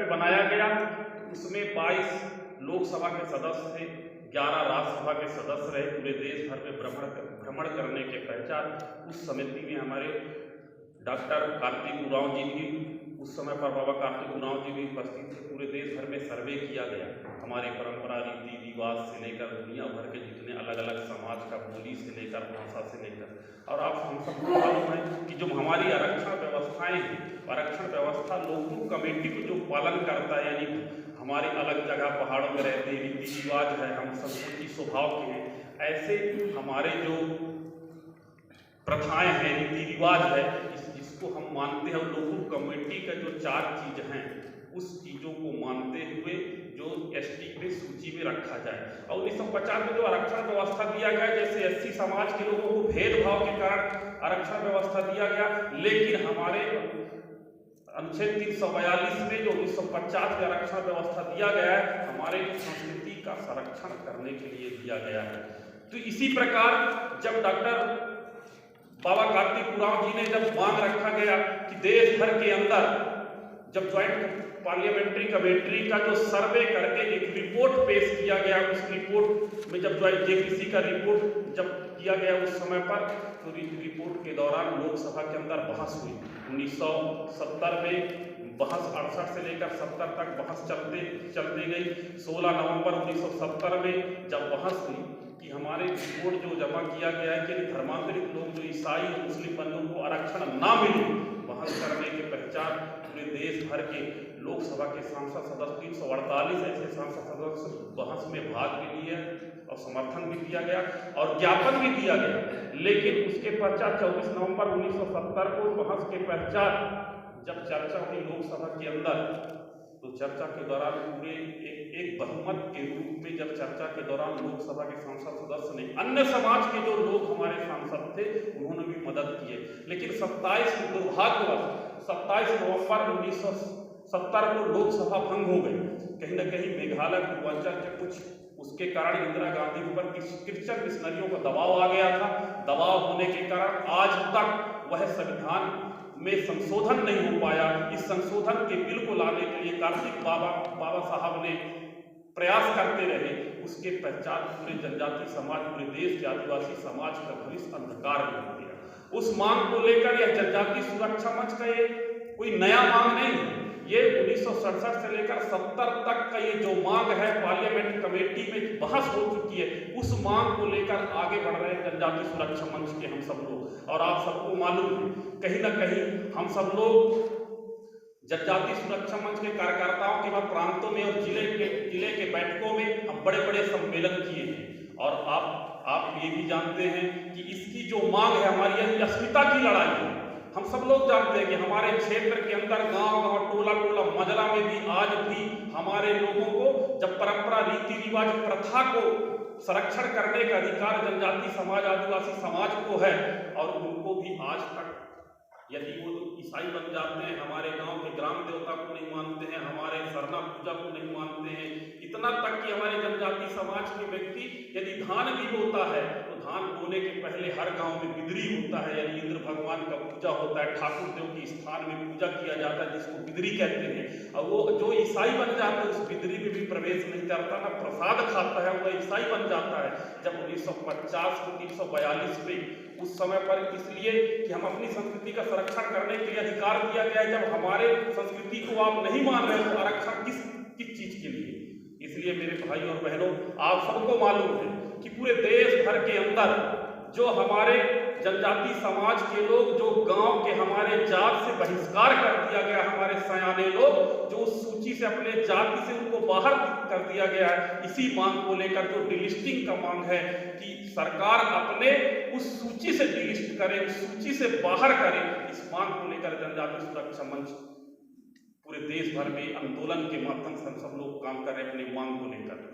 बनाया गया। उसमें 22 लोकसभा के सदस्य थे, 11 राज्यसभा के सदस्य रहे। पूरे देश भर में भ्रमण करने के पश्चात उस समिति में हमारे डॉक्टर कार्तिक उरांव जी भी, उस समय पर बाबा कार्तिक उरांव जी भी उपस्थित थे। पूरे देश भर में सर्वे किया गया, हमारी परंपरा, रीति रिवाज से लेकर दुनिया भर के जितने अलग अलग समाज का, बोली से लेकर, भाषा से लेकर। और आप हम सबको मालूम है कि जो हमारी आरक्षण व्यवस्थाएं हैं, आरक्षण व्यवस्था लोकमुख कमेटी को जो पालन करता है, यानी हमारी अलग जगह पहाड़ों में रहते हैं, रीति रिवाज है, हम संस्कृति स्वभाव के हैं, ऐसे हमारे जो प्रथाएं हैं, रीति रिवाज है, जिसको हम मानते हैं, लोकमुख कमेटी का जो 4 चीज हैं, उस चीजों को मानते हुए जो एसटी के सूची में रखा जाए। और 1950 में जो आरक्षण व्यवस्था दिया गया, जैसे एससी समाज के लोगों को भेदभाव के कारण आरक्षण व्यवस्था दिया गया, लेकिन हमारे अनुच्छेद 342 में जो 1950 में आरक्षण व्यवस्था दिया गया है, हमारे संस्कृति का संरक्षण करने के लिए दिया गया है। तो इसी प्रकार जब डॉक्टर बाबा कार्तिक उरांव जी ने जब मांग रखा गया कि देश भर के अंदर जब ज्वाइंट पार्लियामेंट्री कमेटी का जो सर्वे करके एक रिपोर्ट पेश किया गया, उस रिपोर्ट में जब जेपीसी का रिपोर्ट जब किया गया उस समय पर, तो रिपोर्ट के दौरान लोकसभा के अंदर बहस हुई। 1970 में बहस 68 से लेकर 70 तक बहस चलती गई। 16 नवंबर 1970 में जब बहस हुई कि हमारे रिपोर्ट जो जमा किया गया है कि धर्मांतरित लोग जो ईसाई मुस्लिम बंधुओं को आरक्षण ना मिले, बहस करने के पश्चात पूरे देश भर के लोकसभा के सांसद सदस्य 348 ऐसे सांसद सदस्य बहस में भाग भी लिए और समर्थन भी दिया गया और ज्ञापन भी दिया गया। लेकिन उसके पश्चात 24 नवंबर 1970 को बहस के पश्चात जब चर्चा हुई लोकसभा के अंदर, तो चर्चा के दौरान पूरे एक बहुमत के रूप में जब चर्चा के दौरान लोकसभा के सांसद सदस्य ने, अन्य समाज के जो लोग हमारे सांसद थे, उन्होंने भी मदद की है। लेकिन 27 दुर्भाग्यवश 27 नवंबर 1970 को लोकसभा भंग हो गई। कहीं न कहीं मेघालय पूर्वांचल के कुछ उसके कारण इंदिरा गांधी के ऊपर क्रिश्चियन मिशनरियों का दबाव आ गया था। दबाव होने के कारण आज तक वह संविधान में संशोधन नहीं हो पाया। इस संशोधन के बिल को लाने के लिए कार्तिक बाबा साहब ने प्रयास करते रहे। उसके पश्चात पूरे जनजाति समाज, पूरे देश के आदिवासी समाज का भविष्य अंधकार में हो गया। उस मांग को लेकर यह जनजाति सुरक्षा मंच का ये कोई नया मांग नहीं है। ये 1967 से लेकर 70 तक का ये जो मांग है, पार्लियामेंट कमेटी में बहस हो चुकी है, उस मांग को लेकर आगे बढ़ रहे हैं जनजाति सुरक्षा मंच के हम सब लोग। और आप सबको मालूम है, कहीं ना कहीं हम सब लोग जनजाति सुरक्षा मंच के कार्यकर्ताओं के बाद प्रांतों में और जिले के बैठकों में हम बड़े बड़े सम्मेलन किए हैं। और आप ये भी जानते हैं कि इसकी जो मांग है हमारी, यह अस्मिता की लड़ाई है। हम सब लोग जानते हैं कि हमारे क्षेत्र के अंदर गांव-गांव, टोला-टोला, मजला में भी आज भी हमारे लोगों को जब परंपरा, रीति रिवाज, प्रथा को संरक्षण करने का अधिकार जनजाति समाज, आदिवासी समाज को है। और उनको भी आज तक, यदि वो ईसाई बन जाते हैं, हमारे गांव के ग्राम देवता को नहीं मानते हैं, हमारे सरना पूजा को नहीं मानते हैं, इतना तक कि हमारे जनजाति समाज के व्यक्ति यदि धान भी बोता है तो धान बोने के पहले हर गांव में बिदरी होता है, यानी इंद्र भगवान का पूजा होता है, ठाकुर देव के स्थान में पूजा किया जाता है, जिसको बिदरी कहते हैं। और वो जो ईसाई बन जाता है उस बिदरी में भी प्रवेश नहीं करता, ना प्रसाद खाता है, वह ईसाई बन जाता है। जब 1950 को 342 में उस समय पर, इसलिए कि हम अपनी संस्कृति का संरक्षण करने के लिए अधिकार दिया गया है। जब हमारे संस्कृति को आप नहीं मान रहे हो तो आरक्षण किस चीज के लिए? इसलिए मेरे भाई और बहनों, आप सबको मालूम है कि पूरे देश भर के अंदर जो हमारे जनजाति समाज के लोग, जो गांव के हमारे जात से बहिष्कार कर दिया गया, हमारे सयाने लोग जो उस सूची से, अपने जाति से उनको बाहर कर दिया गया है, इसी मांग को लेकर जो डिलिस्टिंग का मांग है कि सरकार अपने उस सूची से डिलिस्ट करे, उस सूची से बाहर करे, इस मांग को लेकर जनजाति सुरक्षा मंच पूरे देश भर में आंदोलन के माध्यम से हम सब लोग काम कर रहे हैं अपनी मांग को लेकर।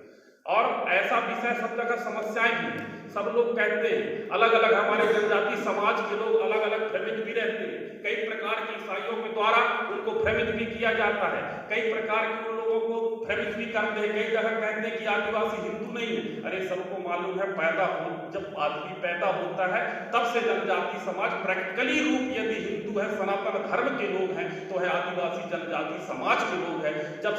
और ऐसा विषय सब जगह समस्याएं भी हैं, सब लोग कहते हैं, अलग अलग हमारे जनजाति समाज के लोग अलग अलग भ्रमित भी रहते हैं। कई प्रकार के ईसाइयों के द्वारा उनको भ्रमित भी किया जाता है, कई प्रकार के उन लोगों को भ्रमित भी करते हैं। कई जगह कहते हैं कि आदिवासी हिंदू नहीं है। अरे सबको मालूम है, जब आदमी पैदा होता है तब से जनजाति समाज प्रैक्टिकली रूप, यदि हिंदू है, सनातन धर्म के लोग हैं, तो है आदिवासी जनजाति समाज के लोग हैं। जब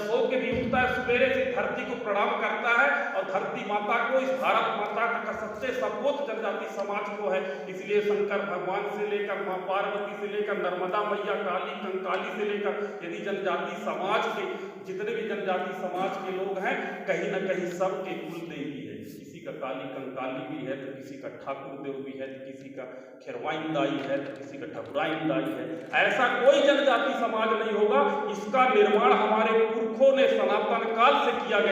उठता है सवेरे से धरती को प्रणाम करता है और धरती माता को, इस भारत माता का सबसे सर्वोच्च जनजाति समाज को है। इसलिए शंकर भगवान से लेकर माँ पार्वती से लेकर नर्मदा मैया, काली कंकाली से लेकर यदि जनजाति समाज के जितने भी जनजाति समाज के लोग हैं, कहीं ना कहीं सबके कुल देवी है। किसी का काली कंकाली भी है, तो किसी का ठाकुर देव भी है, तो किसी का खिरवाइन दाई है, तो किसी का ठकुराइन दाई है। ऐसा कोई जनजाति समाज नहीं होगा। इसका निर्माण हमारे पुरखों ने सनातन काल से किया गया।